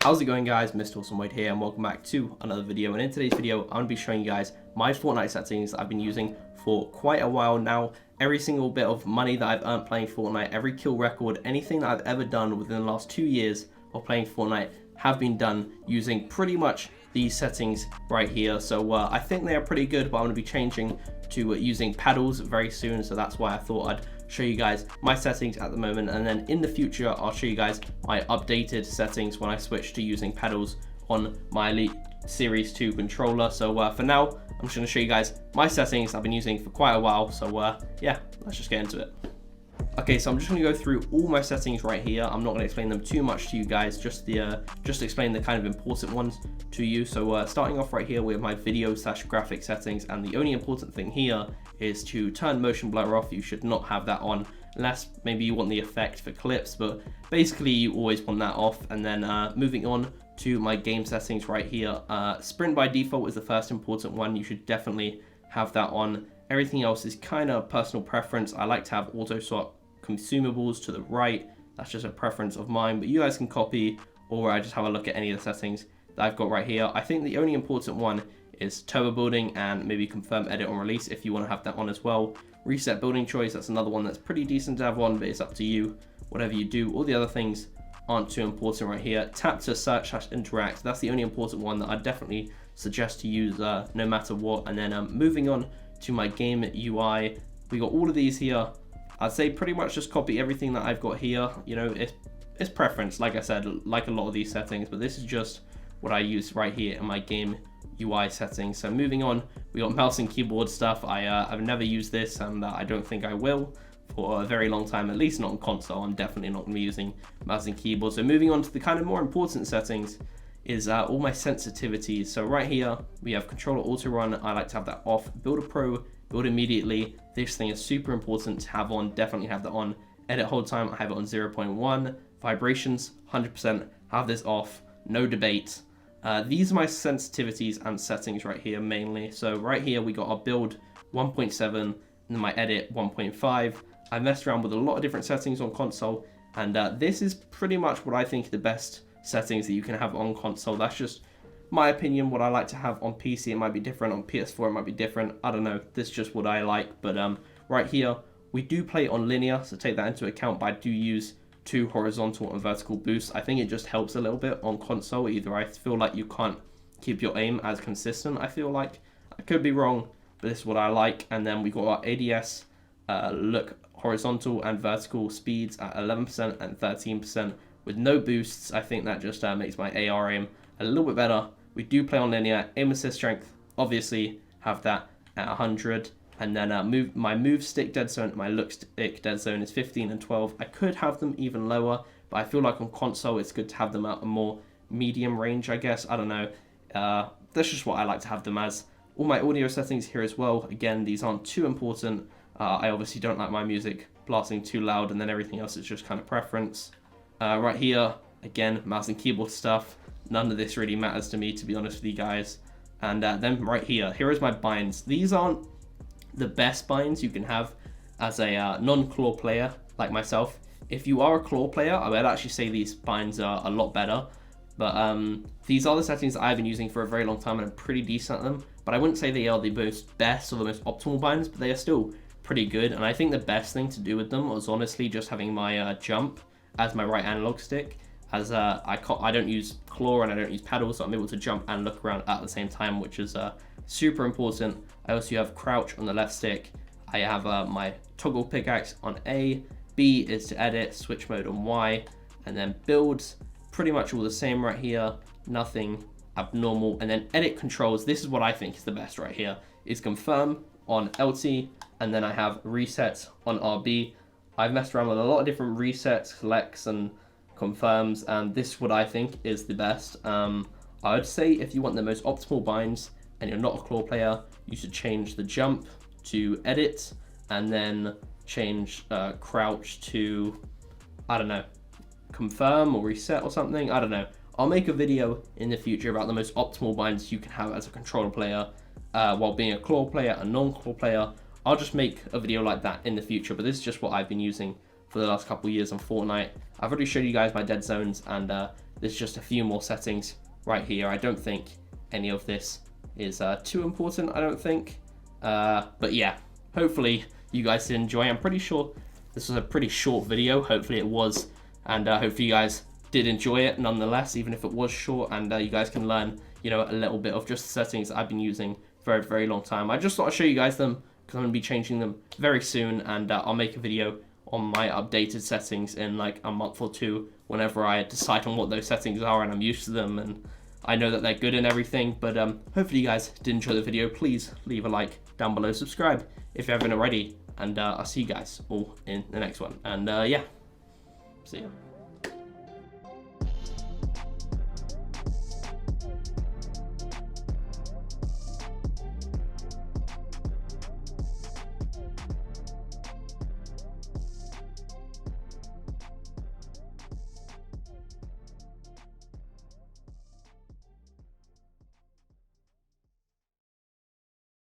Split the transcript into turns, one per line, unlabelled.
How's it going, guys? Mr. AwesomeBoyd here, and welcome back to another video. And in today's video, I'm going to be showing you guys my Fortnite settings that I've been using for quite a while now. Every single bit of money that I've earned playing Fortnite, every kill record, anything that I've ever done within the last 2 years of playing Fortnite have been done using pretty much these settings right here. So I think they are pretty good, but I'm going to be changing to using paddles very soon. So that's why I thought I'd show you guys my settings at the moment, and then in the future I'll show you guys my updated settings when I switch to using pedals on my Elite Series 2 controller. So for now, I'm just going to show you guys my settings I've been using for quite a while. So yeah, let's just get into it. Okay, so I'm just going to go through all my settings right here. I'm not going to explain them too much to you guys, just explain the kind of important ones to you. So starting off right here with my video/graphic settings, and the only important thing here is to turn motion blur off. You should not have that on unless maybe you want the effect for clips, but basically you always want that off. And then moving on to my game settings right here, sprint by default is the first important one. You should definitely have that on. Everything else is kind of personal preference. I like to have auto swap consumables to the right. That's just a preference of mine, but you guys can copy or just have a look at any of the settings that I've got right here. I think the only important one is turbo building and maybe confirm edit on release if you want to have that on as well. Reset building choice, that's another one that's pretty decent to have on, but it's up to you, whatever you do. All the other things aren't too important right here. Tap to search/interact, that's the only important one that I definitely suggest to use no matter what. And then moving on to my game UI, we got all of these here. I'd say pretty much just copy everything that I've got here. You know, it's preference, like I said, like a lot of these settings, but this is just what I use right here in my game UI settings. So moving on, we got mouse and keyboard stuff. I've never used this, and I don't think I will for a very long time, at least not on console. I'm definitely not going to be using mouse and keyboard. So moving on to the kind of more important settings is all my sensitivities. So right here we have controller auto run. I like to have that off. Builder pro, build immediately. This thing is super important to have on. Definitely have that on. Edit hold time, I have it on 0.1. Vibrations, 100%. Have this off. No debate. These are my sensitivities and settings right here mainly. So right here we got our build 1.7 and then my edit 1.5. I messed around with a lot of different settings on console, and this is pretty much what I think are the best settings that you can have on console. That's just my opinion, what I like to have on PC. It might be different on PS4, it might be different, I don't know. This is just what I like. But right here we do play on linear, so take that into account, but I do use 2 horizontal and vertical boosts. I think it just helps a little bit on console. Either I feel like you can't keep your aim as consistent, I feel like. I could be wrong, but this is what I like. And then we got our ADS look horizontal and vertical speeds at 11% and 13% with no boosts. I think that just makes my AR aim a little bit better. We do play on linear. Aim assist strength, obviously have that at 100. And then my move stick dead zone, my look stick dead zone is 15 and 12. I could have them even lower, but I feel like on console it's good to have them at a more medium range, I guess. I don't know. That's just what I like to have them as. All my audio settings here as well. Again, these aren't too important. I obviously don't like my music blasting too loud, and then everything else is just kind of preference. Right here, again, mouse and keyboard stuff. None of this really matters to me, to be honest with you guys. And then right here is my binds. These aren't the best binds you can have as a non-claw player like myself. If you are a claw player, I would actually say these binds are a lot better. But these are the settings that I've been using for a very long time, and I'm pretty decent at them. But I wouldn't say they are the most best or the most optimal binds, but they are still pretty good. And I think the best thing to do with them was honestly just having my jump as my right analog stick, as I don't use claw and I don't use paddle, so I'm able to jump and look around at the same time, which is super important. I also have crouch on the left stick. I have my toggle pickaxe on A. B is to edit, switch mode on Y, and then builds pretty much all the same right here, nothing abnormal. And then edit controls, this is what I think is the best right here, is confirm on LT, and then I have reset on RB. I've messed around with a lot of different resets, selects, and confirms, and this is what I think is the best. I would say if you want the most optimal binds and you're not a claw player, you should change the jump to edit, and then change crouch to, I don't know, confirm or reset or something. I don't know. I'll make a video in the future about the most optimal binds you can have as a controller player while being a claw player, a non-claw player. I'll just make a video like that in the future, but this is just what I've been using for the last couple of years on Fortnite. I've already showed you guys my dead zones and there's just a few more settings right here. I don't think any of this is too important, I don't think. But yeah, hopefully you guys did enjoy. I'm pretty sure this was a pretty short video. Hopefully it was, and hopefully you guys did enjoy it nonetheless, even if it was short, and you guys can learn, you know, a little bit of just the settings I've been using for a very long time. I just thought I'd show you guys them because I'm going to be changing them very soon, and I'll make a video on my updated settings in like a month or two whenever I decide on what those settings are and I'm used to them and I know that they're good and everything. But hopefully you guys did enjoy the video. Please leave a like down below, subscribe if you haven't already, and I'll see you guys all in the next one. And yeah, see ya.